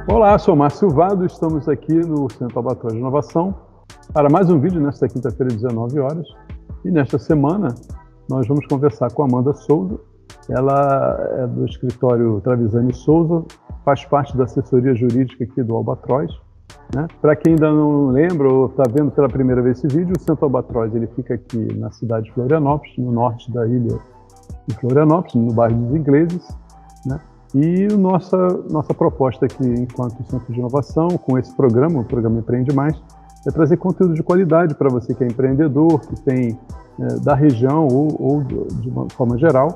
Olá, sou Márcio Vado, estamos aqui no Centro Albatroz de Inovação para mais um vídeo nesta quinta-feira, 19 horas. E nesta semana nós vamos conversar com a Amanda Souza. Ela é do escritório Travisani Souza, faz parte da assessoria jurídica aqui do Albatroz. Né? Para quem ainda não lembra ou está vendo pela primeira vez esse vídeo, o Centro Albatroz ele fica aqui na cidade de Florianópolis, no norte da ilha de Florianópolis, no bairro dos Ingleses. Né? E nossa proposta aqui, enquanto Centro de Inovação, com esse programa, o programa Empreende Mais, é trazer conteúdo de qualidade para você que é empreendedor, que tem da região ou de uma forma geral,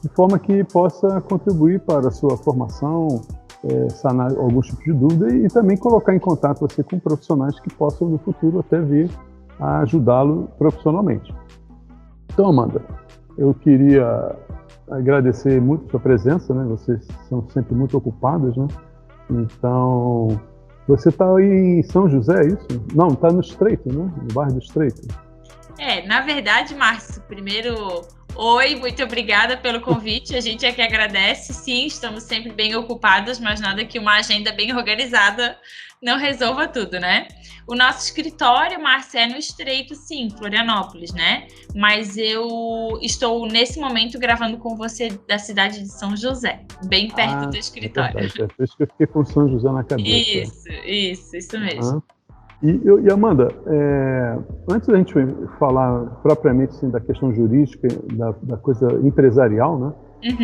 de forma que possa contribuir para a sua formação, sanar alguns tipos de dúvida e também colocar em contato você com profissionais que possam no futuro até vir a ajudá-lo profissionalmente. Então, Amanda, eu queria agradecer muito a sua presença, né? Vocês são sempre muito ocupadas, né? Então, você está aí em São José, é isso? Não, está no Estreito, né? No bairro do Estreito. Na verdade, Márcio, primeiro, oi, muito obrigada pelo convite, a gente é que agradece. Sim, estamos sempre bem ocupadas, mas nada que uma agenda bem organizada não resolva tudo, né? O nosso escritório, Márcio, é no Estreito, sim, Florianópolis, né? Mas eu estou, nesse momento, gravando com você da cidade de São José, bem perto do escritório. É por isso que eu fiquei com São José na cabeça. Isso mesmo. E Amanda, antes da gente falar propriamente assim, da questão jurídica, da coisa empresarial, né?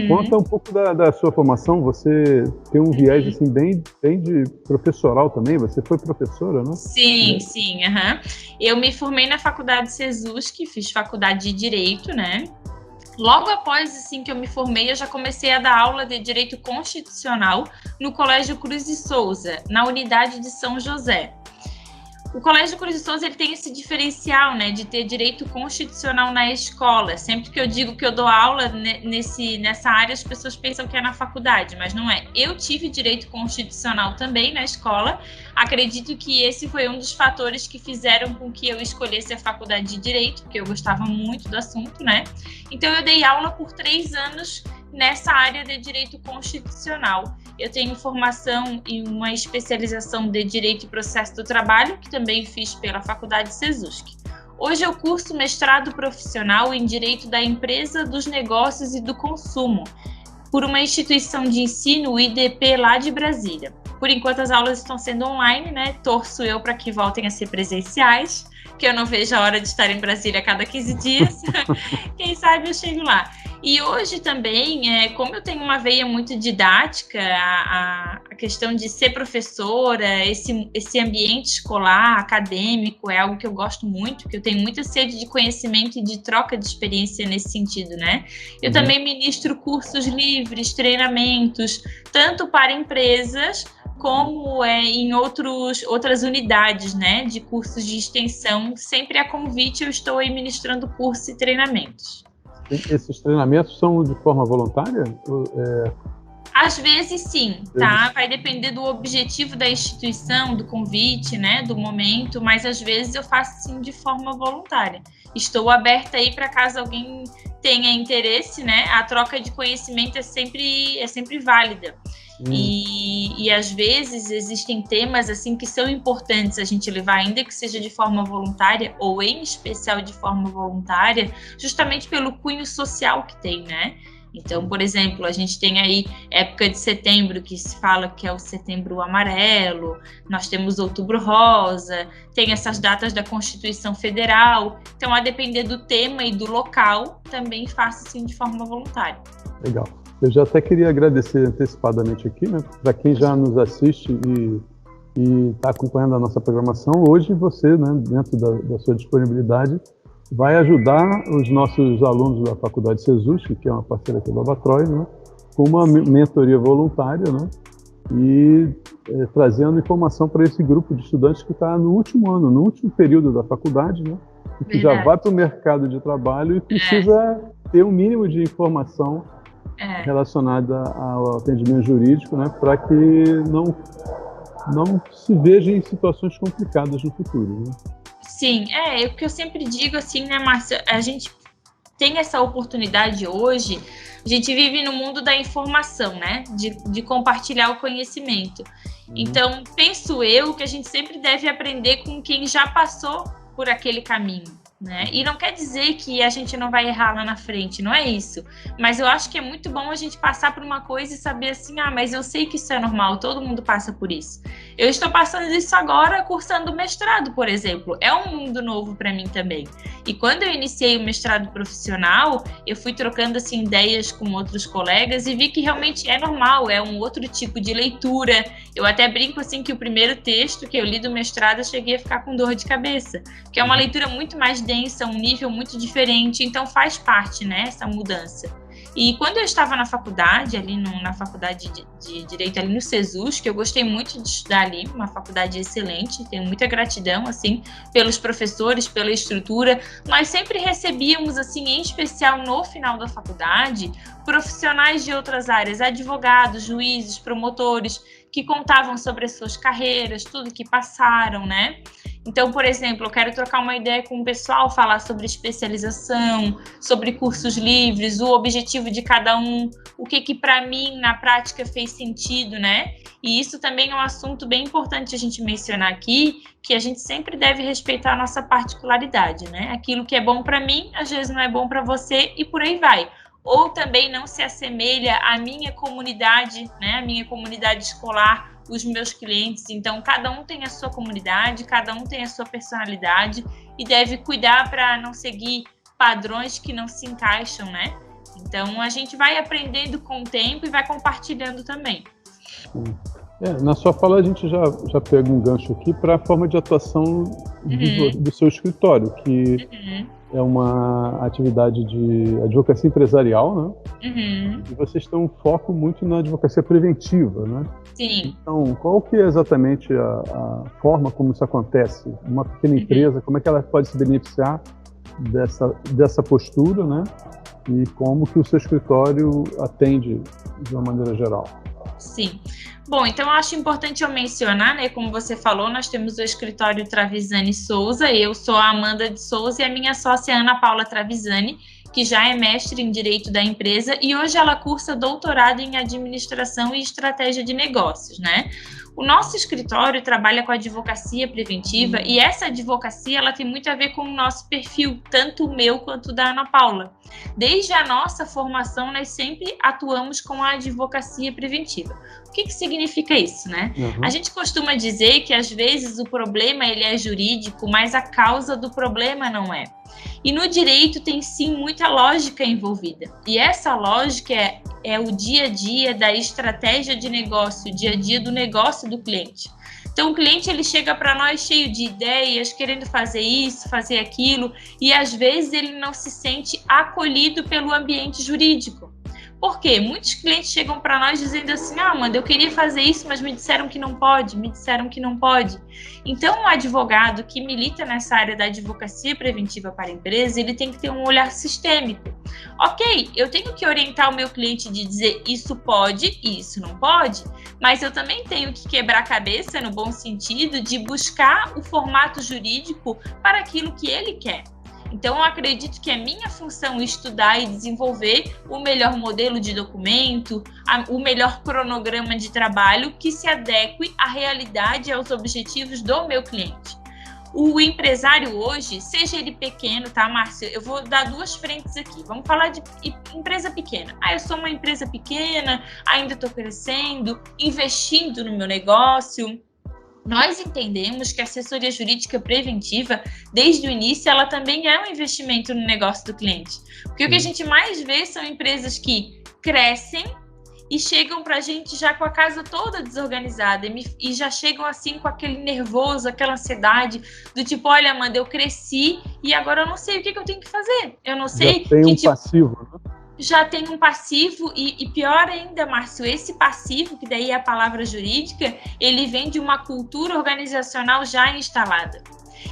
Conta um pouco da sua formação. Você tem um viés assim, bem de professoral também, você foi professora, né? Sim. Eu me formei na faculdade Sesusc, fiz faculdade de Direito, né? Logo após assim, que eu me formei, eu já comecei a dar aula de Direito Constitucional no Colégio Cruz de Souza, na unidade de São José. O Colégio Cruz de Souza ele tem esse diferencial, né, de ter direito constitucional na escola. Sempre que eu digo que eu dou aula nessa área, as pessoas pensam que é na faculdade, mas não é. Eu tive direito constitucional também na escola. Acredito que esse foi um dos fatores que fizeram com que eu escolhesse a faculdade de Direito, porque eu gostava muito do assunto, né? Então, eu dei aula por 3 anos nessa área de direito constitucional. Eu tenho formação em uma especialização de Direito e Processo do Trabalho, que também fiz pela Faculdade Sesusc. Hoje eu curso mestrado profissional em Direito da Empresa, dos Negócios e do Consumo, por uma instituição de ensino, o IDP, lá de Brasília. Por enquanto as aulas estão sendo online, né? Torço eu para que voltem a ser presenciais, que eu não vejo a hora de estar em Brasília a cada 15 dias. Quem sabe eu chego lá. E hoje também, como eu tenho uma veia muito didática, a questão de ser professora, esse ambiente escolar, acadêmico, é algo que eu gosto muito, que eu tenho muita sede de conhecimento e de troca de experiência nesse sentido, né? Eu também ministro cursos livres, treinamentos, tanto para empresas, como em outras unidades, né, de cursos de extensão. Sempre a convite eu estou aí ministrando cursos e treinamentos. Esses treinamentos são de forma voluntária? Às vezes sim, tá? Vai depender do objetivo da instituição, do convite, né, do momento, mas às vezes eu faço sim de forma voluntária. Estou aberta aí para caso alguém tenha interesse, né? A troca de conhecimento é sempre válida. E às vezes existem temas assim que são importantes a gente levar, ainda que seja de forma voluntária ou em especial de forma voluntária, justamente pelo cunho social que tem, né? Então, por exemplo, a gente tem aí época de setembro, que se fala que é o setembro amarelo, nós temos outubro rosa, tem essas datas da Constituição Federal. Então, a depender do tema e do local, também faço assim de forma voluntária. Legal. Eu já até queria agradecer antecipadamente aqui, né, para quem já nos assiste e está acompanhando a nossa programação. Hoje você, né, dentro da sua disponibilidade, vai ajudar os nossos alunos da Faculdade Sesusc, que é uma parceira aqui do Albatroz, né, com uma mentoria voluntária, né, e trazendo informação para esse grupo de estudantes que está no último ano, no último período da faculdade, né, e que já vai para o mercado de trabalho e precisa ter um mínimo de informação relacionada ao atendimento jurídico, né, para que não se veja em situações complicadas no futuro, né? Sim, o que eu sempre digo assim, né, Márcia, a gente tem essa oportunidade hoje. A gente vive no mundo da informação, né? De compartilhar o conhecimento. Então, penso eu que a gente sempre deve aprender com quem já passou por aquele caminho, né? E não quer dizer que a gente não vai errar lá na frente, não é isso. Mas eu acho que é muito bom a gente passar por uma coisa e saber assim, mas eu sei que isso é normal, todo mundo passa por isso. Eu estou passando isso agora cursando mestrado, por exemplo. É um mundo novo para mim também. E quando eu iniciei o mestrado profissional, eu fui trocando assim ideias com outros colegas e vi que realmente é normal, é um outro tipo de leitura. Eu até brinco assim que o primeiro texto que eu li do mestrado eu cheguei a ficar com dor de cabeça, que é uma leitura muito mais densa, um nível muito diferente, então faz parte, né, essa mudança. E quando eu estava na faculdade, na faculdade de Direito, ali no SESUSC, eu gostei muito de estudar ali, uma faculdade excelente, tenho muita gratidão, assim, pelos professores, pela estrutura. Nós sempre recebíamos, assim, em especial no final da faculdade, profissionais de outras áreas, advogados, juízes, promotores, que contavam sobre as suas carreiras, tudo que passaram, né? Então, por exemplo, eu quero trocar uma ideia com o pessoal, falar sobre especialização, sobre cursos livres, o objetivo de cada um, o que para mim, na prática, fez sentido, né? E isso também é um assunto bem importante a gente mencionar aqui, que a gente sempre deve respeitar a nossa particularidade, né? Aquilo que é bom para mim, às vezes não é bom para você e por aí vai. Ou também não se assemelha à minha comunidade, né? A minha comunidade escolar, os meus clientes. Então, cada um tem a sua comunidade, cada um tem a sua personalidade e deve cuidar para não seguir padrões que não se encaixam, né? Então, a gente vai aprendendo com o tempo e vai compartilhando também. Na sua fala, a gente já pega um gancho aqui para a forma de atuação do seu escritório, que é uma atividade de advocacia empresarial, né? E vocês têm um foco muito na advocacia preventiva, né? Sim. Então, qual que é exatamente a forma como isso acontece? Uma pequena empresa, como é que ela pode se beneficiar dessa postura, né? E como que o seu escritório atende de uma maneira geral? Sim. Bom, então eu acho importante eu mencionar, né, como você falou, nós temos o escritório Travisani Souza, eu sou a Amanda de Souza e a minha sócia Ana Paula Travisani, que já é mestre em Direito da empresa e hoje ela cursa doutorado em Administração e Estratégia de Negócios, né? O nosso escritório trabalha com advocacia preventiva e essa advocacia ela tem muito a ver com o nosso perfil, tanto o meu quanto o da Ana Paula. Desde a nossa formação, nós sempre atuamos com a advocacia preventiva. O que significa isso, né? A gente costuma dizer que às vezes o problema ele é jurídico, mas a causa do problema não é. E no direito tem sim muita lógica envolvida. E essa lógica é o dia a dia da estratégia de negócio, o dia a dia do negócio do cliente. Então o cliente ele chega para nós cheio de ideias, querendo fazer isso, fazer aquilo, e às vezes ele não se sente acolhido pelo ambiente jurídico. Por quê? Muitos clientes chegam para nós dizendo assim, Amanda, eu queria fazer isso, mas me disseram que não pode, Então, um advogado que milita nessa área da advocacia preventiva para a empresa, ele tem que ter um olhar sistêmico. Ok, eu tenho que orientar o meu cliente de dizer isso pode e isso não pode, mas eu também tenho que quebrar a cabeça, no bom sentido, de buscar o formato jurídico para aquilo que ele quer. Então, eu acredito que é minha função estudar e desenvolver o melhor modelo de documento, o melhor cronograma de trabalho que se adeque à realidade e aos objetivos do meu cliente. O empresário hoje, seja ele pequeno, tá, Márcio? Eu vou dar duas frentes aqui. Vamos falar de empresa pequena. Eu sou uma empresa pequena, ainda estou crescendo, investindo no meu negócio. Nós entendemos que a assessoria jurídica preventiva, desde o início, ela também é um investimento no negócio do cliente. Porque o que a gente mais vê são empresas que crescem e chegam para a gente já com a casa toda desorganizada e já chegam assim com aquele nervoso, aquela ansiedade do tipo, olha, Amanda, eu cresci e agora eu não sei o que eu tenho que fazer. Eu não sei... Já tem um passivo, né? Já tem um passivo e pior ainda, Márcio, esse passivo, que daí é a palavra jurídica, ele vem de uma cultura organizacional já instalada.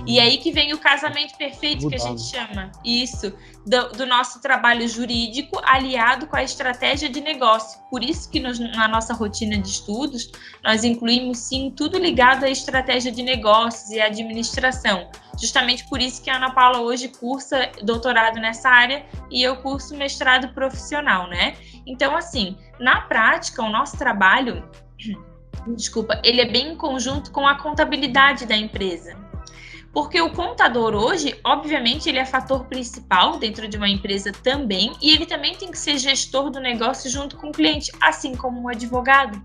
E aí que vem o casamento perfeito, que a gente chama isso, do nosso trabalho jurídico aliado com a estratégia de negócio. Por isso que na nossa rotina de estudos, nós incluímos sim tudo ligado à estratégia de negócios e administração. Justamente por isso que a Ana Paula hoje cursa doutorado nessa área e eu curso mestrado profissional, né? Então, assim, na prática, o nosso trabalho, ele é bem em conjunto com a contabilidade da empresa. Porque o contador hoje, obviamente, ele é fator principal dentro de uma empresa também, e ele também tem que ser gestor do negócio junto com o cliente, assim como um advogado.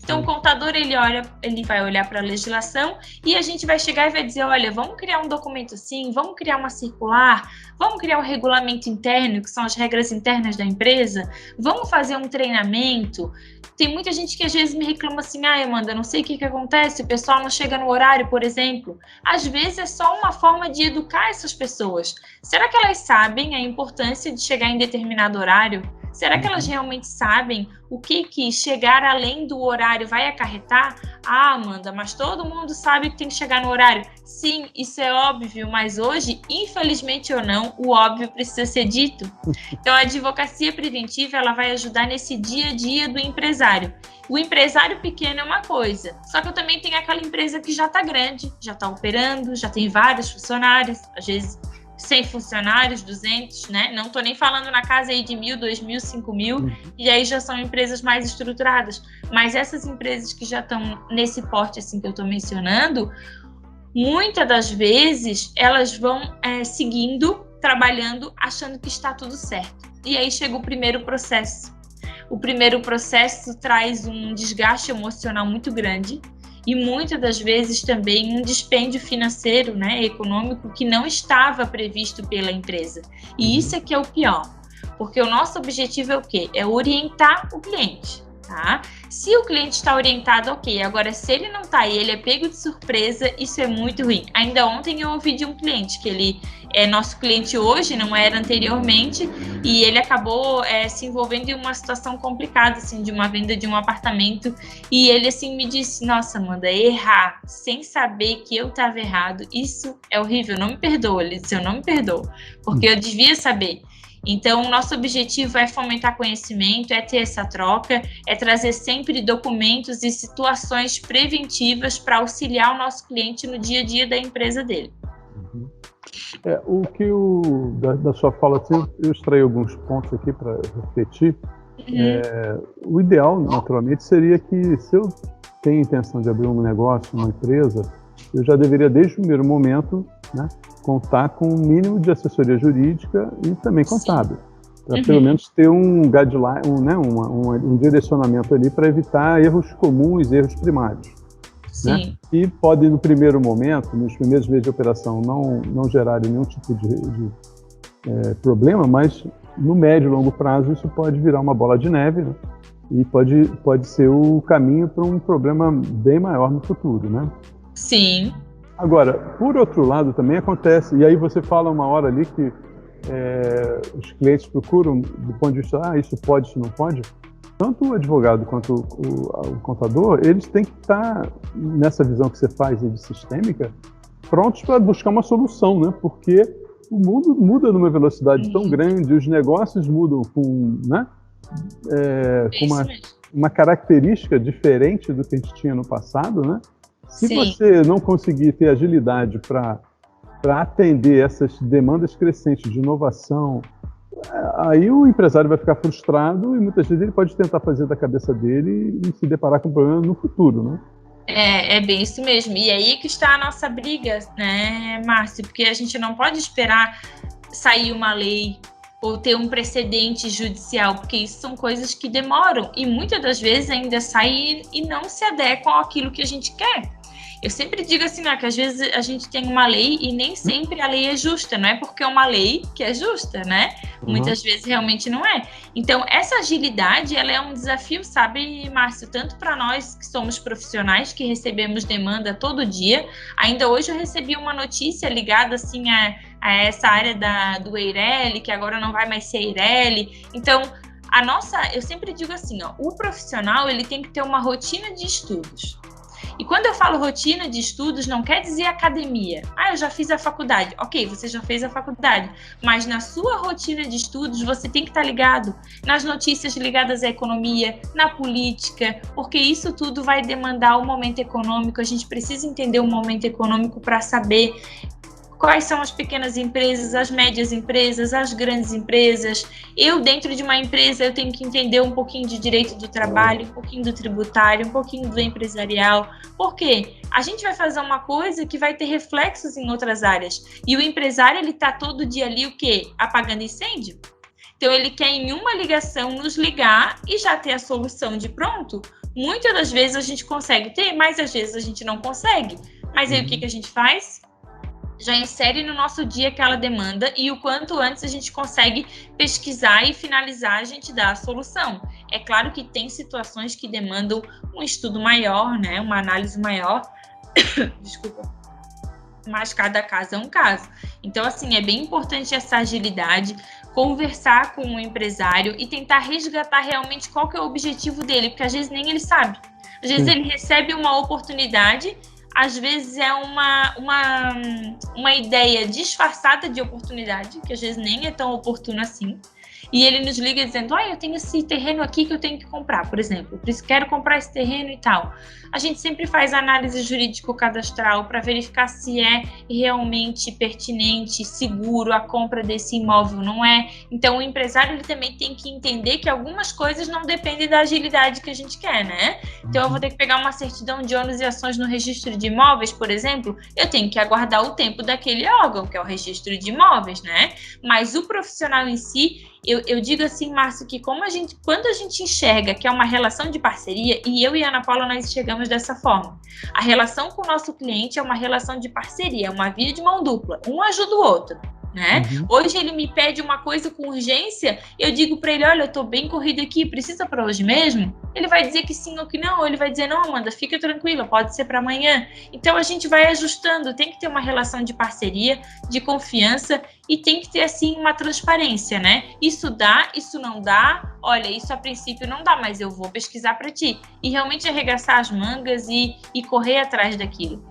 Então, o contador, ele vai olhar para a legislação e a gente vai chegar e vai dizer, olha, vamos criar um documento assim, vamos criar uma circular, vamos criar um regulamento interno, que são as regras internas da empresa, vamos fazer um treinamento. Tem muita gente que às vezes me reclama assim, Amanda, não sei o que acontece, o pessoal não chega no horário, por exemplo. Às vezes é só uma forma de educar essas pessoas. Será que elas sabem a importância de chegar em determinado horário? Será que elas realmente sabem o que chegar além do horário vai acarretar? Amanda, mas todo mundo sabe que tem que chegar no horário. Sim, isso é óbvio, mas hoje, infelizmente ou não, o óbvio precisa ser dito. Então, a advocacia preventiva, ela vai ajudar nesse dia a dia do empresário. O empresário pequeno é uma coisa, só que eu também tenho aquela empresa que já está grande, já está operando, já tem vários funcionários, às vezes 100 funcionários, 200, né? Não estou nem falando na casa aí de 1.000, 2.000, 5.000, e aí já são empresas mais estruturadas. Mas essas empresas que já estão nesse porte assim que eu estou mencionando, muitas das vezes elas vão seguindo, trabalhando, achando que está tudo certo. E aí chega o primeiro processo. O primeiro processo traz um desgaste emocional muito grande, e muitas das vezes também um dispêndio financeiro, né, econômico, que não estava previsto pela empresa. E isso é que é o pior, porque o nosso objetivo é o quê? É orientar o cliente, tá? Se o cliente está orientado, ok. Agora, se ele não está e ele é pego de surpresa, isso é muito ruim. Ainda ontem eu ouvi de um cliente, que ele é nosso cliente hoje, não era anteriormente, e ele acabou se envolvendo em uma situação complicada, assim, de uma venda de um apartamento, e ele, assim, me disse, nossa, Amanda, errar, sem saber que eu estava errado, isso é horrível, não me perdoa. Ele disse, eu não me perdoo, porque eu devia saber. Então, o nosso objetivo é fomentar conhecimento, é ter essa troca, é trazer sempre documentos e situações preventivas para auxiliar o nosso cliente no dia a dia da empresa dele. O que da sua fala, assim, eu extraí alguns pontos aqui para refletir. O ideal, naturalmente, seria que, se eu tenho a intenção de abrir um negócio, uma empresa, eu já deveria, desde o primeiro momento, né, contar com um mínimo de assessoria jurídica e também contábil, para pelo menos ter um guideline, um direcionamento ali para evitar erros comuns, erros primários. Né? E pode, no primeiro momento, nos primeiros meses de operação, não gerar nenhum tipo de problema, mas no médio e longo prazo isso pode virar uma bola de neve, né? E pode ser o caminho para um problema bem maior no futuro, né? Sim. Agora, por outro lado, também acontece, e aí você fala uma hora ali que os clientes procuram, do ponto de vista, isso pode, isso não pode. Tanto o advogado quanto o contador, eles têm que estar, nessa visão que você faz de sistêmica, prontos para buscar uma solução, né? Porque o mundo muda numa velocidade tão grande, os negócios mudam com uma característica diferente do que a gente tinha no passado, né? Se você não conseguir ter agilidade para atender essas demandas crescentes de inovação, aí o empresário vai ficar frustrado e muitas vezes ele pode tentar fazer da cabeça dele e se deparar com um problema no futuro, né? É bem isso mesmo. E aí que está a nossa briga, né, Márcio? Porque a gente não pode esperar sair uma lei ou ter um precedente judicial, porque isso são coisas que demoram e muitas das vezes ainda saem e não se adequam àquilo que a gente quer. Eu sempre digo assim, que às vezes a gente tem uma lei e nem sempre a lei é justa, não é porque é uma lei que é justa, né? Muitas vezes realmente não é. Então, essa agilidade, ela é um desafio, sabe, Márcio? Tanto para nós que somos profissionais, que recebemos demanda todo dia. Ainda hoje eu recebi uma notícia ligada, assim, a essa área do EIRELI, que agora não vai mais ser EIRELI. Então, eu sempre digo assim, o profissional, ele tem que ter uma rotina de estudos. E quando eu falo rotina de estudos, não quer dizer academia. Eu já fiz a faculdade. Ok, você já fez a faculdade, mas na sua rotina de estudos, você tem que estar ligado nas notícias ligadas à economia, na política, porque isso tudo vai demandar o momento econômico. A gente precisa entender o momento econômico para saber quais são as pequenas empresas, as médias empresas, as grandes empresas. Eu, dentro de uma empresa, eu tenho que entender um pouquinho de direito do trabalho, um pouquinho do tributário, um pouquinho do empresarial. Por quê? A gente vai fazer uma coisa que vai ter reflexos em outras áreas. E o empresário, ele está todo dia ali, o quê? Apagando incêndio. Então, ele quer em uma ligação nos ligar e já ter a solução de pronto. Muitas das vezes a gente consegue ter, mas às vezes a gente não consegue. Mas aí o que a gente faz? Já insere no nosso dia aquela demanda e o quanto antes a gente consegue pesquisar e finalizar, a gente dá a solução. É claro que tem situações que demandam um estudo maior, né, uma análise maior, desculpa, mas cada caso é um caso. Então, assim, é bem importante essa agilidade, conversar com o empresário e tentar resgatar realmente qual que é o objetivo dele, porque às vezes nem ele sabe. Às vezes ele recebe uma oportunidade, às vezes é uma ideia disfarçada de oportunidade, que às vezes nem é tão oportuna assim, e ele nos liga dizendo, eu tenho esse terreno aqui que eu tenho que comprar, por exemplo, eu quero comprar esse terreno e tal. A gente sempre faz análise jurídico-cadastral para verificar se é realmente pertinente, seguro a compra desse imóvel, não é? Então, o empresário ele também tem que entender que algumas coisas não dependem da agilidade que a gente quer, né? Então, eu vou ter que pegar uma certidão de ônus e ações no registro de imóveis, por exemplo, eu tenho que aguardar o tempo daquele órgão, que é o registro de imóveis, né? Mas o profissional em si, eu digo assim, Márcio, que quando a gente enxerga que é uma relação de parceria, e eu e a Ana Paula, nós enxergamos dessa forma. A relação com o nosso cliente é uma relação de parceria, é uma via de mão dupla, um ajuda o outro, né? Hoje ele me pede uma coisa com urgência, eu digo para ele, olha, eu tô bem corrido aqui, precisa para hoje mesmo? Ele vai dizer que sim ou que não, ou ele vai dizer, não, Amanda, fica tranquila, pode ser para amanhã. Então a gente vai ajustando, tem que ter uma relação de parceria, de confiança, e tem que ter, assim, uma transparência, né? Isso dá, isso não dá, olha, isso a princípio não dá, mas eu vou pesquisar para ti. E realmente arregaçar as mangas e correr atrás daquilo.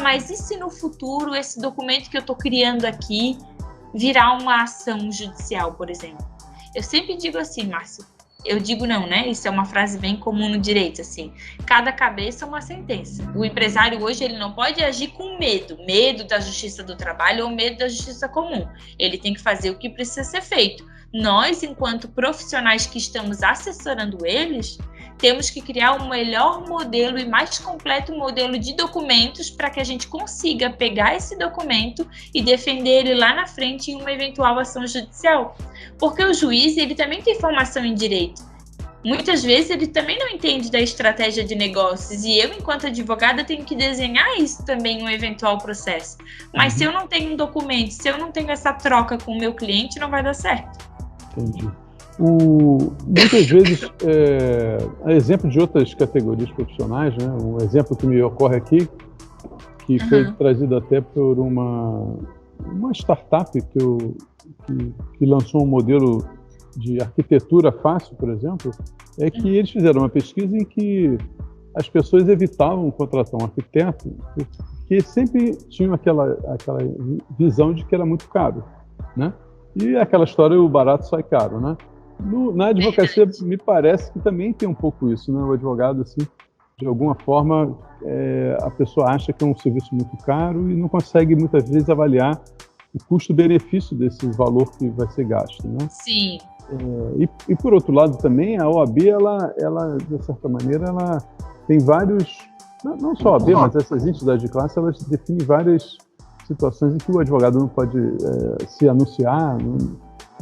Mas e se no futuro esse documento que eu tô criando aqui virar uma ação judicial, por exemplo? Eu sempre digo assim, Márcio, eu digo não, né? Isso é uma frase bem comum no direito, assim. Cada cabeça é uma sentença. O empresário hoje, ele não pode agir com medo da justiça do trabalho ou medo da justiça comum. Ele tem que fazer o que precisa ser feito. Nós, enquanto profissionais que estamos assessorando eles, temos que criar um melhor modelo e mais completo modelo de documentos para que a gente consiga pegar esse documento e defender ele lá na frente em uma eventual ação judicial. Porque o juiz, ele também tem formação em direito. Muitas vezes ele também não entende da estratégia de negócios e eu, enquanto advogada, tenho que desenhar isso também em um eventual processo. Mas se eu não tenho um documento, se eu não tenho essa troca com o meu cliente, não vai dar certo. Entendi. Muitas vezes, a exemplo de outras categorias profissionais, né? Um exemplo que me ocorre aqui, que foi trazido até por uma startup que lançou um modelo de arquitetura fácil, por exemplo, é que eles fizeram uma pesquisa em que as pessoas evitavam contratar um arquiteto porque sempre tinham aquela visão de que era muito caro, né? E aquela história, o barato sai caro, né? Na advocacia, me parece que também tem um pouco isso, né? O advogado, assim, de alguma forma, a pessoa acha que é um serviço muito caro e não consegue, muitas vezes, avaliar o custo-benefício desse valor que vai ser gasto, né? Sim. E por outro lado, também, a OAB, ela de certa maneira, ela tem vários... Não só a OAB, mas essas entidades de classe, elas definem várias situações em que o advogado não pode se anunciar,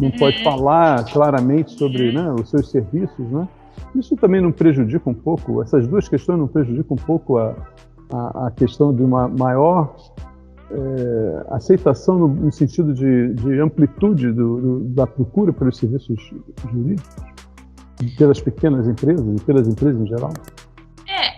não pode falar claramente sobre, né, os seus serviços, né? Isso também não prejudica um pouco, essas duas questões não prejudicam um pouco a questão de uma maior aceitação no sentido de amplitude da procura pelos serviços jurídicos, pelas pequenas empresas e pelas empresas em geral?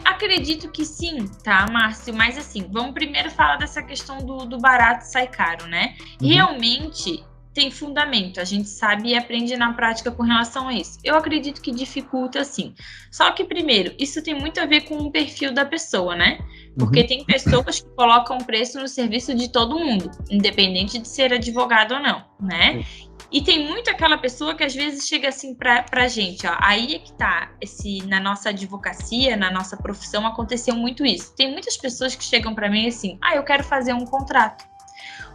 Acredito que sim, tá, Márcio? Mas assim, vamos primeiro falar dessa questão do barato sai caro, né? Realmente, tem fundamento, a gente sabe e aprende na prática com relação a isso. Eu acredito que dificulta, sim. Só que, primeiro, isso tem muito a ver com o perfil da pessoa, né? Porque tem pessoas que colocam preço no serviço de todo mundo, independente de ser advogado ou não, né? E tem muito aquela pessoa que às vezes chega assim pra gente, ó, aí é que tá, na nossa advocacia, na nossa profissão, aconteceu muito isso. Tem muitas pessoas que chegam pra mim assim, eu quero fazer um contrato.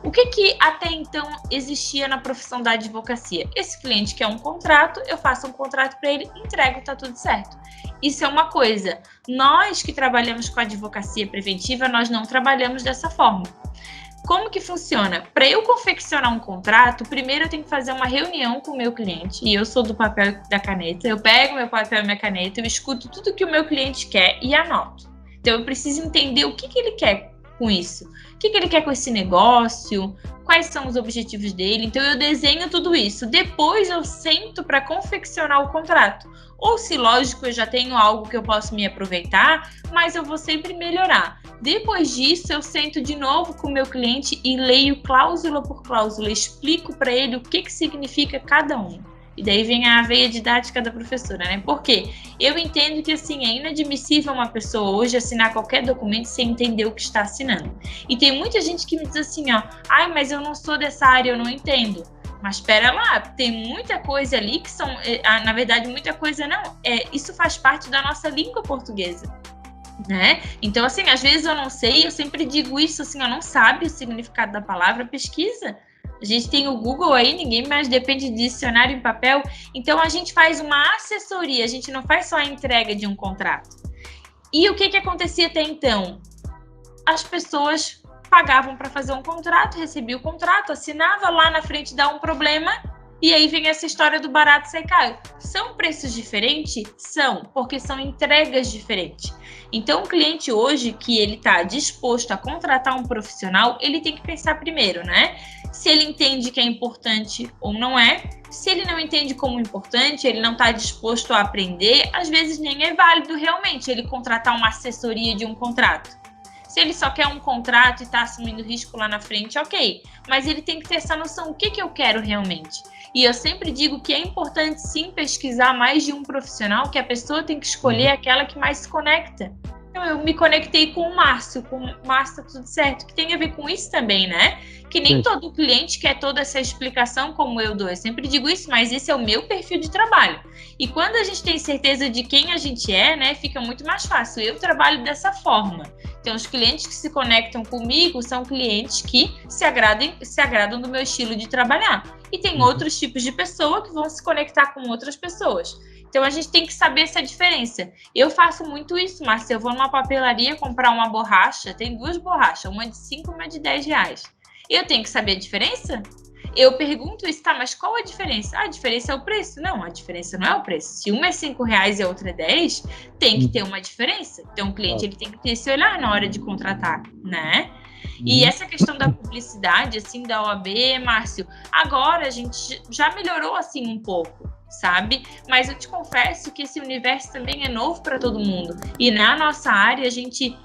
O que até então existia na profissão da advocacia? Esse cliente quer um contrato, eu faço um contrato para ele, entrego, tá tudo certo. Isso é uma coisa. Nós que trabalhamos com advocacia preventiva, nós não trabalhamos dessa forma. Como que funciona? Para eu confeccionar um contrato, primeiro eu tenho que fazer uma reunião com o meu cliente, e eu sou do papel e da caneta, eu pego meu papel e minha caneta, eu escuto tudo que o meu cliente quer e anoto. Então eu preciso entender o que ele quer com isso. O que ele quer com esse negócio, quais são os objetivos dele. Então, eu desenho tudo isso. Depois, eu sento para confeccionar o contrato. Ou se, lógico, eu já tenho algo que eu posso me aproveitar, mas eu vou sempre melhorar. Depois disso, eu sento de novo com o meu cliente e leio cláusula por cláusula, explico para ele o que significa cada um. E daí vem a veia didática da professora, né? Porque eu entendo que, assim, é inadmissível uma pessoa hoje assinar qualquer documento sem entender o que está assinando. E tem muita gente que me diz assim, mas eu não sou dessa área, eu não entendo. Mas espera lá, tem muita coisa ali que são, na verdade, muita coisa não. Isso faz parte da nossa língua portuguesa, né? Então, assim, às vezes eu não sei, eu sempre digo isso, assim, eu não sabe o significado da palavra, pesquisa. A gente tem o Google aí, ninguém mais depende de dicionário em papel. Então, a gente faz uma assessoria, a gente não faz só a entrega de um contrato. E o que acontecia até então? As pessoas pagavam para fazer um contrato, recebia o contrato, assinava, lá na frente dá um problema, e aí vem essa história do barato sai caro. São preços diferentes? São, porque são entregas diferentes. Então, o cliente hoje, que ele está disposto a contratar um profissional, ele tem que pensar primeiro, né? Se ele entende que é importante ou não é. Se ele não entende como importante, ele não está disposto a aprender, às vezes nem é válido realmente ele contratar uma assessoria de um contrato. Se ele só quer um contrato e está assumindo risco lá na frente, ok. Mas ele tem que ter essa noção, o que eu quero realmente? E eu sempre digo que é importante sim pesquisar mais de um profissional, que a pessoa tem que escolher aquela que mais se conecta. Então, eu me conectei com o Márcio tá tudo certo, que tem a ver com isso também, né? Que nem todo cliente quer toda essa explicação como eu dou. Eu sempre digo isso, mas esse é o meu perfil de trabalho. E quando a gente tem certeza de quem a gente é, né, fica muito mais fácil. Eu trabalho dessa forma. Então, os clientes que se conectam comigo são clientes que se agradam do meu estilo de trabalhar. E tem outros tipos de pessoa que vão se conectar com outras pessoas. Então, a gente tem que saber essa diferença. Eu faço muito isso, Márcia. Eu vou numa papelaria comprar uma borracha, tem 2 borrachas, uma de 5 e uma de 10 reais. Eu tenho que saber a diferença? Eu pergunto isso, tá, mas qual a diferença? A diferença é o preço. Não, a diferença não é o preço. Se uma é 5 reais e a outra é 10, tem que ter uma diferença. Então, o cliente ele tem que ter esse olhar na hora de contratar, né? E essa questão da publicidade, assim, da OAB, Márcio, agora a gente já melhorou, assim, um pouco, sabe? Mas eu te confesso que esse universo também é novo para todo mundo. E na nossa área, a gente,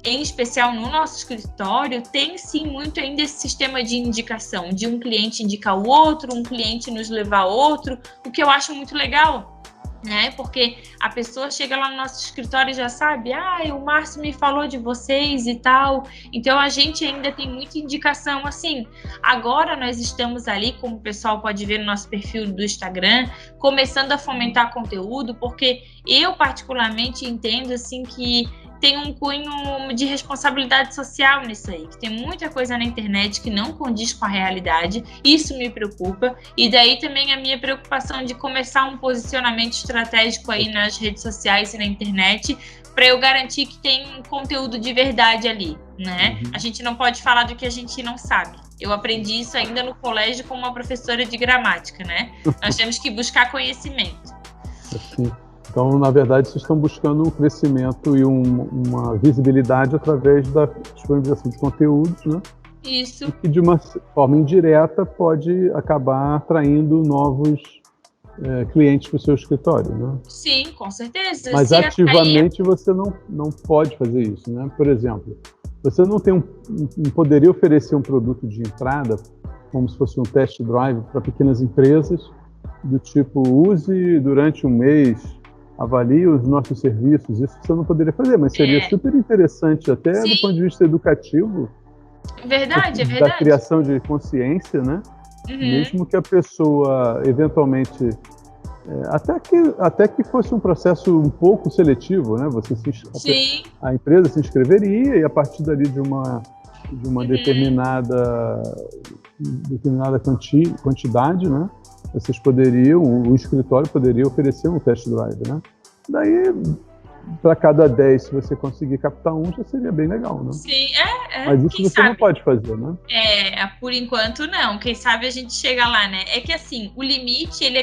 em especial no nosso escritório, tem sim muito ainda esse sistema de indicação, de um cliente indicar o outro, um cliente nos levar a outro, o que eu acho muito legal, né? Porque a pessoa chega lá no nosso escritório e já sabe, o Márcio me falou de vocês e tal. Então a gente ainda tem muita indicação, assim. Agora nós estamos ali, como o pessoal pode ver no nosso perfil do Instagram, começando a fomentar conteúdo, porque eu particularmente entendo assim que tem um cunho de responsabilidade social nisso aí, que tem muita coisa na internet que não condiz com a realidade, isso me preocupa, e daí também a minha preocupação de começar um posicionamento estratégico aí nas redes sociais e na internet, para eu garantir que tem conteúdo de verdade ali, né? A gente não pode falar do que a gente não sabe. Eu aprendi isso ainda no colégio como uma professora de gramática, né? Nós temos que buscar conhecimento. Sim. Então, na verdade, vocês estão buscando um crescimento e uma visibilidade através da disponibilização de conteúdos, né? Isso. E que, de uma forma indireta, pode acabar atraindo novos clientes para o seu escritório, né? Sim, com certeza. Mas ativamente você não pode fazer isso, né? Por exemplo, Você não poderia oferecer um produto de entrada, como se fosse um test drive para pequenas empresas, do tipo, use durante um mês, avalie os nossos serviços. Isso você não poderia fazer, mas seria super interessante, até do ponto de vista educativo. Verdade, da criação de consciência, né? Mesmo que a pessoa, eventualmente, até que fosse um processo um pouco seletivo, né? A empresa se inscreveria e a partir dali de uma determinada quantidade, né? O escritório poderia oferecer um test drive, né? Daí, para cada 10, se você conseguir captar um, já seria bem legal, né? Sim, Mas isso você não pode fazer, né? Por enquanto não. Quem sabe a gente chega lá, né? É que assim, o limite, ele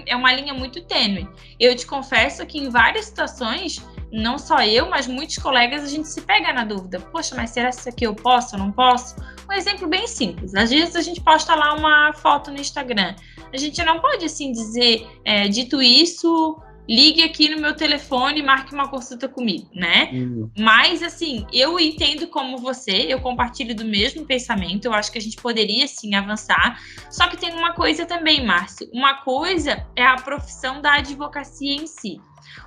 é uma linha muito tênue. Eu te confesso que em várias situações, não só eu, mas muitos colegas, a gente se pega na dúvida. Poxa, mas será que isso aqui eu posso ou não posso? Um exemplo bem simples. Às vezes a gente posta lá uma foto no Instagram. A gente não pode, assim, dizer, dito isso, ligue aqui no meu telefone e marque uma consulta comigo, né? Mas, assim, eu entendo como você, eu compartilho do mesmo pensamento, eu acho que a gente poderia, sim, avançar. Só que tem uma coisa também, Márcio. Uma coisa é a profissão da advocacia em si.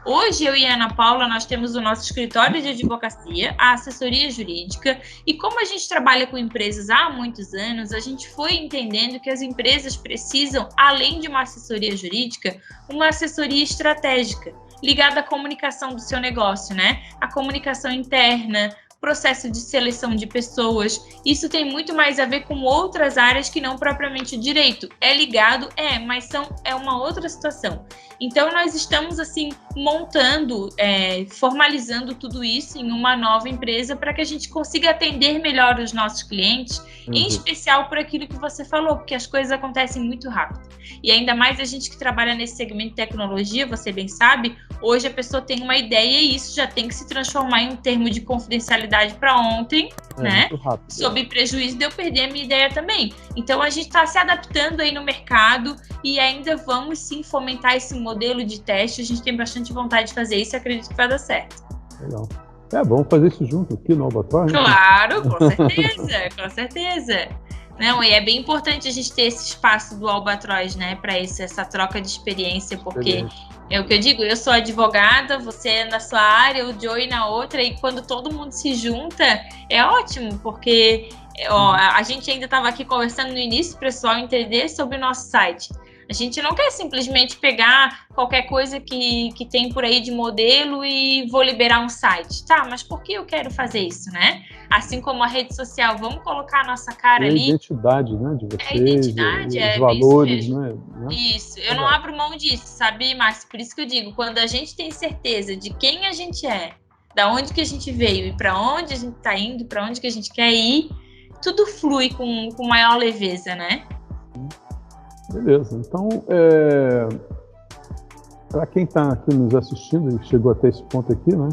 Hoje, eu e a Ana Paula, nós temos o nosso escritório de advocacia, a assessoria jurídica, e como a gente trabalha com empresas há muitos anos, a gente foi entendendo que as empresas precisam, além de uma assessoria jurídica, uma assessoria estratégica, ligada à comunicação do seu negócio, né? A comunicação interna, processo de seleção de pessoas. Isso tem muito mais a ver com outras áreas que não propriamente o direito. É ligado, mas é uma outra situação. Então, nós estamos, assim, montando, formalizando tudo isso em uma nova empresa para que a gente consiga atender melhor os nossos clientes, em especial por aquilo que você falou, porque as coisas acontecem muito rápido. E ainda mais a gente que trabalha nesse segmento de tecnologia, você bem sabe, hoje a pessoa tem uma ideia e isso já tem que se transformar em um termo de confidencialidade para ontem, né? Rápido, sob prejuízo de eu perder a minha ideia também. Então, a gente está se adaptando aí no mercado e ainda vamos, sim, fomentar esse modelo de teste. A gente tem bastante vontade de fazer isso e acredito que vai dar certo. Legal. Vamos fazer isso junto aqui no Albatroz? Claro, com certeza, com certeza. Não, e é bem importante a gente ter esse espaço do Albatroz, né, para essa troca de experiência, porque é o que eu digo, eu sou advogada, você é na sua área, o Joey na outra, e quando todo mundo se junta, é ótimo, porque a gente ainda estava aqui conversando no início, para o pessoal entender sobre o nosso site. A gente não quer simplesmente pegar qualquer coisa que tem por aí de modelo e vou liberar um site. Tá, mas por que eu quero fazer isso, né? Assim como a rede social, vamos colocar a nossa cara ali. A identidade, né, de vocês, identidade, os valores, né? Isso, eu não abro mão disso, sabe, Márcio? Por isso que eu digo, quando a gente tem certeza de quem a gente é, da onde que a gente veio e para onde a gente está indo, para onde que a gente quer ir, tudo flui com maior leveza, né? Beleza, então, para quem está aqui nos assistindo e chegou até esse ponto aqui, né,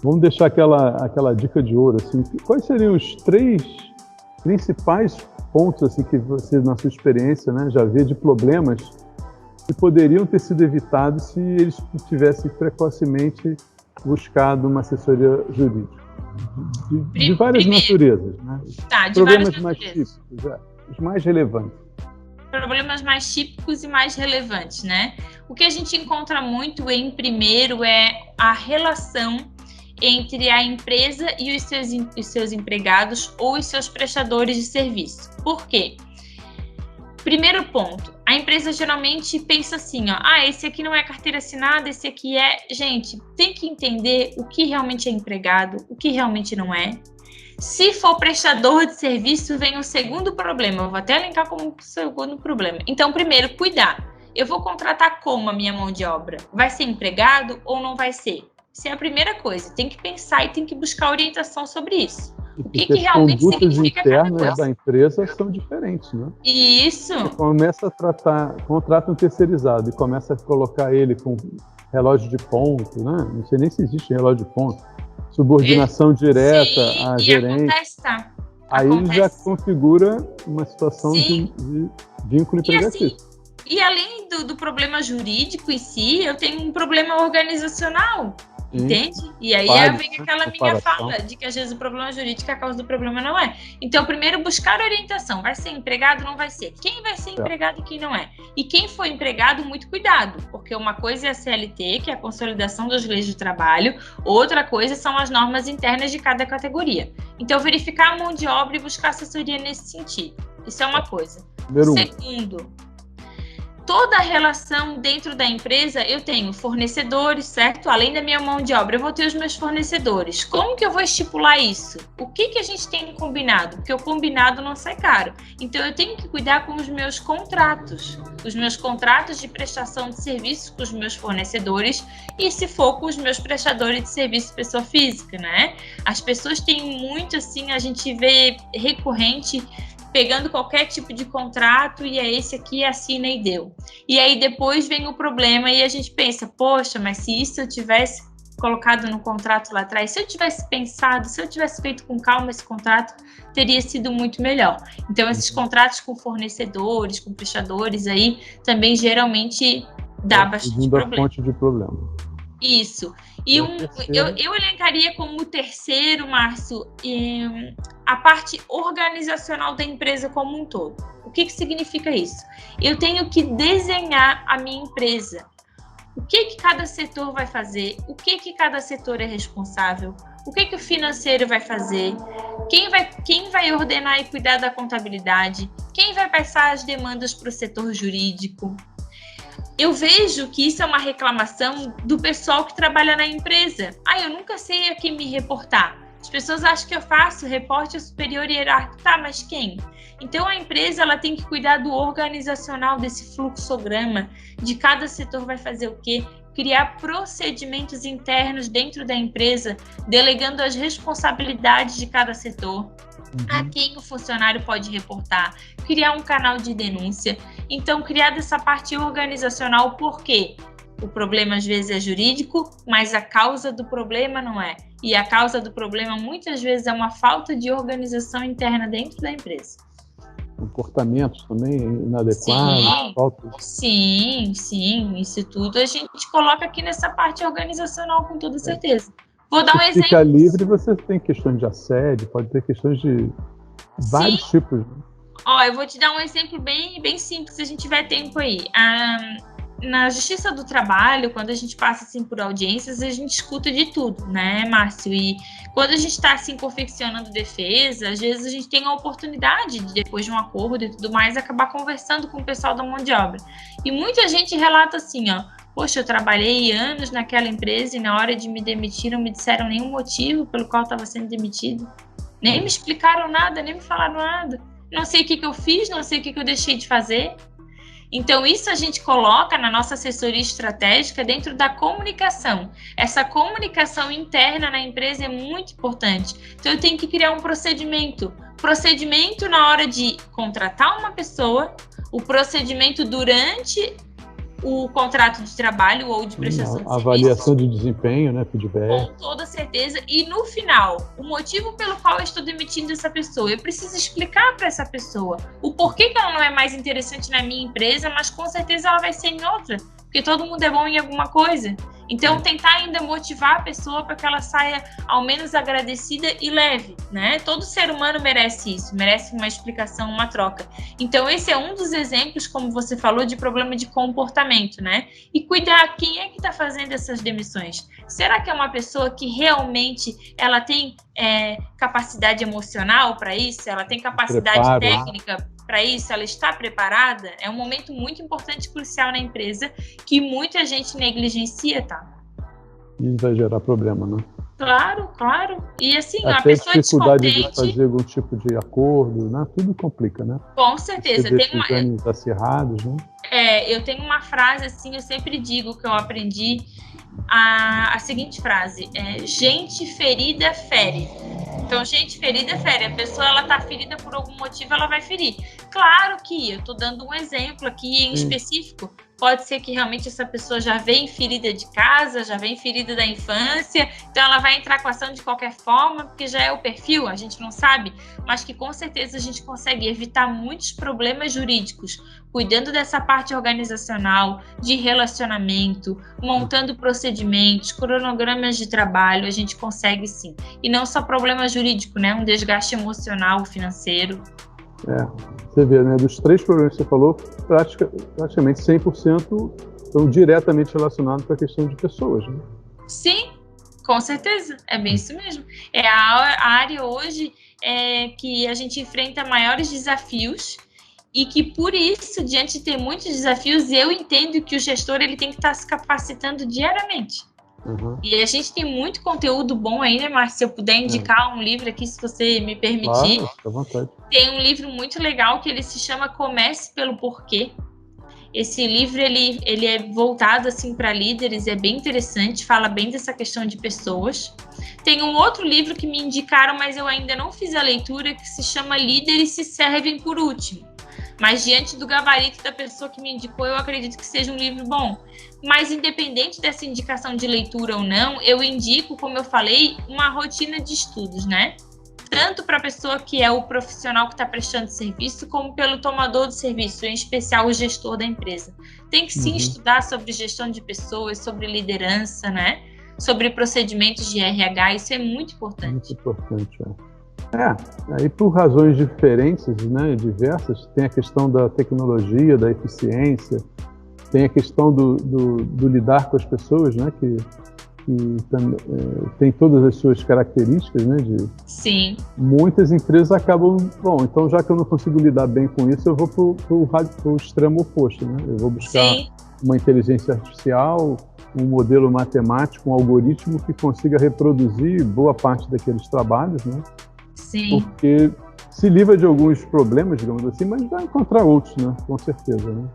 vamos deixar aquela dica de ouro, assim, quais seriam os 3 principais pontos, assim, que você, na sua experiência, né, já vê de problemas que poderiam ter sido evitados se eles tivessem precocemente buscado uma assessoria jurídica, de várias naturezas, né? Tá, de problemas várias mais naturezas. típicos, os mais relevantes. Problemas mais típicos e mais relevantes, né? O que a gente encontra muito primeiro é a relação entre a empresa e os seus empregados ou os seus prestadores de serviço. Por quê? Primeiro ponto, a empresa geralmente pensa assim, esse aqui não é carteira assinada, esse aqui é... Gente, tem que entender o que realmente é empregado, o que realmente não é. Se for prestador de serviço, vem o segundo problema. Eu vou até elencar como segundo problema. Então, primeiro, cuidar. Eu vou contratar como a minha mão de obra? Vai ser empregado ou não vai ser? Isso é a primeira coisa. Tem que pensar e tem que buscar orientação sobre isso. O que realmente significa cada coisa. As condutas internas da empresa são diferentes, né? Isso. Você começa a contrata um terceirizado e começa a colocar ele com relógio de ponto, né? Não sei nem se existe relógio de ponto. Subordinação direta a gerente. Acontece, tá? Aí já configura uma situação de vínculo empregatício. E além do problema jurídico em si, eu tenho um problema organizacional. Entende? E aí vem aquela minha fala de que às vezes o problema jurídico é a causa do problema não é. Então, primeiro, buscar orientação. Vai ser empregado? Não vai ser. Quem vai ser empregado e quem não é? E quem for empregado, muito cuidado. Porque uma coisa é a CLT, que é a Consolidação das Leis do Trabalho. Outra coisa são as normas internas de cada categoria. Então, verificar a mão de obra e buscar assessoria nesse sentido. Isso é uma coisa. Segundo, toda a relação dentro da empresa, eu tenho fornecedores, certo? Além da minha mão de obra, eu vou ter os meus fornecedores. Como que eu vou estipular isso? O que a gente tem combinado? Porque o combinado não sai caro. Então, eu tenho que cuidar com os meus contratos de prestação de serviços com os meus fornecedores e, se for, com os meus prestadores de serviço pessoa física, né? As pessoas têm muito, assim, a gente vê recorrente pegando qualquer tipo de contrato e é esse aqui, assina e deu. E aí depois vem o problema e a gente pensa, poxa, mas se isso eu tivesse colocado no contrato lá atrás, se eu tivesse pensado, se eu tivesse feito com calma esse contrato, teria sido muito melhor. Então, esses contratos com fornecedores, com prestadores aí, também geralmente dá bastante problema. Fonte de problema. Isso. E eu elencaria como terceiro, Márcio, a parte organizacional da empresa como um todo. O que significa isso? Eu tenho que desenhar a minha empresa. O que cada setor vai fazer? O que cada setor é responsável? O que o financeiro vai fazer? Quem vai ordenar e cuidar da contabilidade? Quem vai passar as demandas para o setor jurídico? Eu vejo que isso é uma reclamação do pessoal que trabalha na empresa. Eu nunca sei a quem me reportar. As pessoas acham que eu faço reporte ao superior hierárquico. Tá, mas quem? Então, a empresa ela tem que cuidar do organizacional, desse fluxograma, de cada setor vai fazer o quê, criar procedimentos internos dentro da empresa, delegando as responsabilidades de cada setor, a quem o funcionário pode reportar, criar um canal de denúncia. Então, criar dessa parte organizacional, por quê? O problema às vezes é jurídico, mas a causa do problema não é. E a causa do problema muitas vezes é uma falta de organização interna dentro da empresa. Comportamentos também inadequados, falta. Sim, isso tudo a gente coloca aqui nessa parte organizacional com toda certeza. Vou dar um exemplo. Fica livre, você tem questões de assédio, pode ter questões de vários tipos. Eu vou te dar um exemplo bem simples, se a gente tiver tempo aí. Na Justiça do Trabalho, quando a gente passa assim, por audiências, a gente escuta de tudo, né, Márcio? E quando a gente está assim, confeccionando defesa, às vezes a gente tem a oportunidade de, depois de um acordo e tudo mais, acabar conversando com o pessoal da mão de obra. E muita gente relata assim, poxa, eu trabalhei anos naquela empresa e na hora de me demitir não me disseram nenhum motivo pelo qual estava sendo demitido. Nem me explicaram nada, nem me falaram nada. Não sei o que eu fiz, não sei o que eu deixei de fazer. Então, isso a gente coloca na nossa assessoria estratégica dentro da comunicação. Essa comunicação interna na empresa é muito importante. Então, eu tenho que criar um procedimento. Procedimento na hora de contratar uma pessoa, o procedimento durante o contrato de trabalho ou de prestação de serviço. Avaliação de desempenho, né, feedback. Com toda certeza. E no final, o motivo pelo qual eu estou demitindo essa pessoa. Eu preciso explicar para essa pessoa o porquê que ela não é mais interessante na minha empresa, mas com certeza ela vai ser em outra. Porque todo mundo é bom em alguma coisa. Então, tentar ainda motivar a pessoa para que ela saia ao menos agradecida e leve, né? Todo ser humano merece isso, merece uma explicação, uma troca. Então, esse é um dos exemplos, como você falou, de problema de comportamento, né? E cuidar quem é que está fazendo essas demissões. Será que é uma pessoa que realmente ela tem capacidade emocional para isso? Ela tem capacidade técnica para isso? Ela está preparada? É um momento muito importante, crucial na empresa, que muita gente negligencia, tá? E vai gerar problema, né? Claro. E assim, até a pessoa dificuldade descontente... de fazer algum tipo de acordo, né? Tudo complica, né? Com certeza. Tem acirrados, né? Eu tenho uma frase, assim, eu sempre digo que eu aprendi a seguinte frase, gente ferida fere. Então, gente ferida fere. A pessoa, ela tá ferida por algum motivo, ela vai ferir. Claro que eu tô dando um exemplo aqui em específico, pode ser que realmente essa pessoa já vem ferida de casa, já vem ferida da infância, então ela vai entrar com a ação de qualquer forma, porque já é o perfil, a gente não sabe, mas que com certeza a gente consegue evitar muitos problemas jurídicos, cuidando dessa parte organizacional, de relacionamento, montando procedimentos, cronogramas de trabalho, a gente consegue sim. E não só problema jurídico, né? Um desgaste emocional, financeiro. Você vê, né? Dos 3 problemas que você falou, praticamente 100% estão diretamente relacionados com a questão de pessoas, né? Sim, com certeza. É bem isso mesmo. É a área hoje que a gente enfrenta maiores desafios e que, por isso, diante de ter muitos desafios, eu entendo que o gestor ele tem que estar se capacitando diariamente. Uhum. E a gente tem muito conteúdo bom aí, né, Márcio? Se eu puder indicar um livro aqui, se você me permitir. Claro, fica à vontade. Tem um livro muito legal que ele se chama Comece pelo Porquê. Esse livro, ele é voltado assim, para líderes, é bem interessante, fala bem dessa questão de pessoas. Tem um outro livro que me indicaram, mas eu ainda não fiz a leitura, que se chama Líderes se Servem por Último. Mas diante do gabarito da pessoa que me indicou, eu acredito que seja um livro bom. Mas independente dessa indicação de leitura ou não, eu indico, como eu falei, uma rotina de estudos, né? Tanto para a pessoa que é o profissional que está prestando serviço, como pelo tomador do serviço, em especial o gestor da empresa. Tem que sim estudar sobre gestão de pessoas, sobre liderança, né? Sobre procedimentos de RH, isso é muito importante. Muito importante, aí por razões diferentes, né, diversas, tem a questão da tecnologia, da eficiência, tem a questão do lidar com as pessoas, né, que tem todas as suas características, né, Sim. Muitas empresas acabam, então já que eu não consigo lidar bem com isso, eu vou pro extremo oposto, né, eu vou buscar uma inteligência artificial, um modelo matemático, um algoritmo que consiga reproduzir boa parte daqueles trabalhos, né? Sim. Porque se livra de alguns problemas, digamos assim, mas vai encontrar outros, né? Com certeza, né?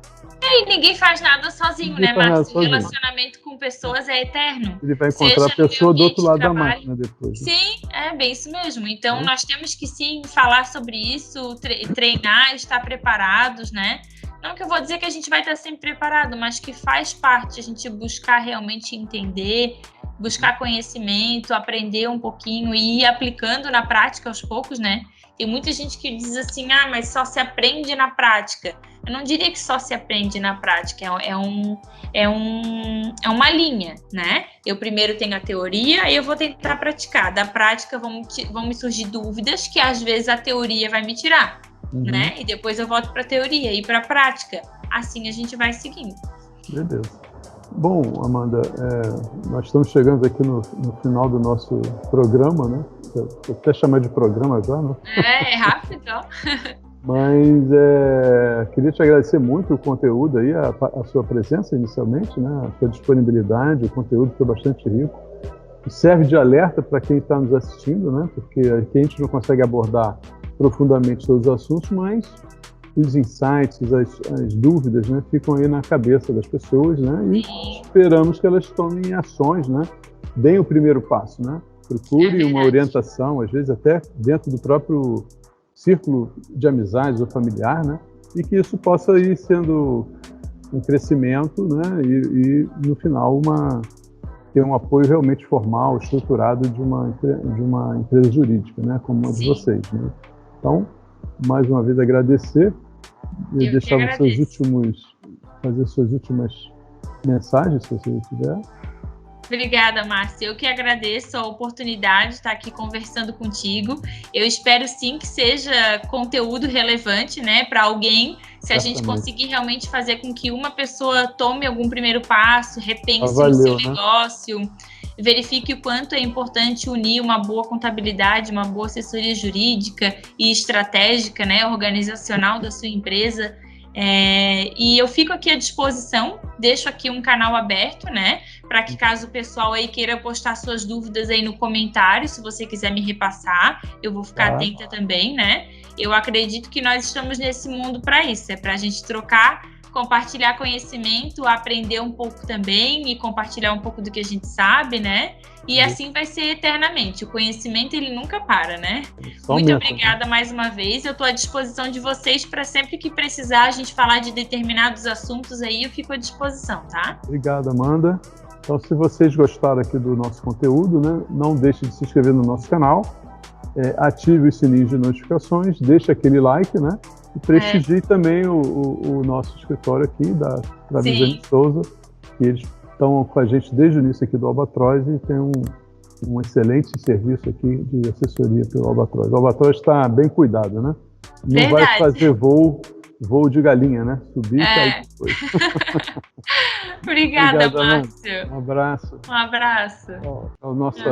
E ninguém faz nada sozinho, né, Márcio? O relacionamento com pessoas é eterno. Ele vai encontrar a pessoa do outro lado da máquina depois. Né? Sim, é bem isso mesmo. Então, nós temos que sim falar sobre isso, treinar, estar preparados, né? Não que eu vou dizer que a gente vai estar sempre preparado, mas que faz parte a gente buscar realmente entender, buscar conhecimento, aprender um pouquinho e ir aplicando na prática aos poucos, né? Tem muita gente que diz assim, mas só se aprende na prática. Eu não diria que só se aprende na prática, é uma linha, né? Eu primeiro tenho a teoria, aí eu vou tentar praticar. Da prática vão me surgir dúvidas que às vezes a teoria vai me tirar, né? E depois eu volto para a teoria e para a prática. Assim a gente vai seguindo. Beleza. Bom, Amanda, nós estamos chegando aqui no final do nosso programa, né? Vou até chamar de programa já, né? É rápido, ó. Mas queria te agradecer muito o conteúdo aí, a sua presença inicialmente, né? A sua disponibilidade, o conteúdo foi bastante rico. E serve de alerta para quem está nos assistindo, né? Porque aqui a gente não consegue abordar profundamente todos os assuntos, mas os insights, as dúvidas, né, ficam aí na cabeça das pessoas, né, e esperamos que elas tomem ações, né, deem o primeiro passo, né, procure uma orientação, às vezes até dentro do próprio círculo de amizades ou familiar, né, e que isso possa ir sendo um crescimento, né, e no final ter um apoio realmente formal, estruturado de uma empresa jurídica, né, como a de vocês, né. Então, mais uma vez agradecer e deixar fazer suas últimas mensagens, se você tiver. Obrigada, Márcia. Eu que agradeço a oportunidade de estar aqui conversando contigo. Eu espero sim que seja conteúdo relevante, né, para alguém. Se a gente conseguir realmente fazer com que uma pessoa tome algum primeiro passo, repense o seu negócio, verifique o quanto é importante unir uma boa contabilidade, uma boa assessoria jurídica e estratégica, né, organizacional da sua empresa. E eu fico aqui à disposição, deixo aqui um canal aberto, né, para que caso o pessoal aí queira postar suas dúvidas aí no comentário, se você quiser me repassar, eu vou ficar atenta também, né. Eu acredito que nós estamos nesse mundo para isso, para a gente trocar compartilhar conhecimento, aprender um pouco também e compartilhar um pouco do que a gente sabe, né? E assim vai ser eternamente. O conhecimento, ele nunca para, né? Muito obrigada mais uma vez. Eu estou à disposição de vocês para sempre que precisar a gente falar de determinados assuntos aí, eu fico à disposição, tá? Obrigado, Amanda. Então, se vocês gostaram aqui do nosso conteúdo, né, não deixe de se inscrever no nosso canal, ative os sininhos de notificações, deixe aquele like, né? E prestigie também o nosso escritório aqui, da Viviane Souza, que eles estão com a gente desde o início aqui do Albatroz e tem um excelente serviço aqui de assessoria pelo Albatroz. O Albatroz está bem cuidado, né? Não vai fazer voo de galinha, né? Subir e cair depois. Obrigada, Márcio. Um abraço. Um abraço. É o nosso...